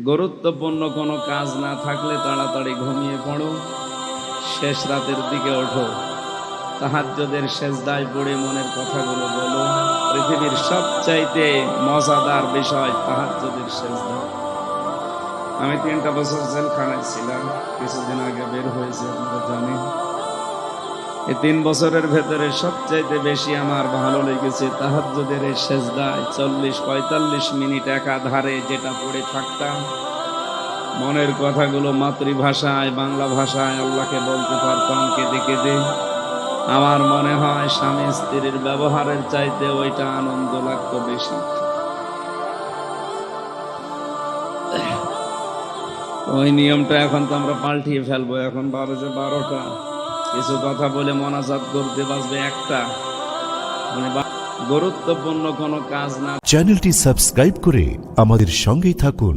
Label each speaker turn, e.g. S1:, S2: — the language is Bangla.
S1: গুরুত্বপূর্ণ কোনো কাজ না থাকলে তাড়াতাড়ি ঘুমিয়ে পড়ো, শেষ রাতের দিকে ওঠো, তাহাজ্জুদের সেজদায় পড়ে মনের কথাগুলো বলো। পৃথিবীর সবচাইতে মজাদার বিষয় তাহাজ্জুদের সেজদা। আমি 3টা বছর জেলখানায় ছিলাম, কিছুদিন আগে বের হয়েছে, আপনারা জানেন। এই 3 বছরের ভেতরে সবচাইতে বেশি আমার ভালো লেগেছে তাহাজ্জুদের এই সেজদায় 40-45 মিনিট একাধারে যেটা পড়ে থাকতাম, মনের কথাগুলো মাতৃভাষায় বাংলা ভাষায় আল্লাহকে বলতে পারতাম কেঁদে কেঁদে। আমার মনে হয় স্বামী স্ত্রীর ব্যবহারের চাইতে ওইটা আনন্দ লাগতো বেশি। ওই নিয়মটা এখন তো আমরা পাল্টিয়ে ফেলবো। এখন 12টা কিছু কথা বলে মোনাজাত করতে বাজবে 1টা, মানে গুরুত্বপূর্ণ কোনো কাজ না।
S2: চ্যানেলটি সাবস্ক্রাইব করে আমাদের সঙ্গেই থাকুন।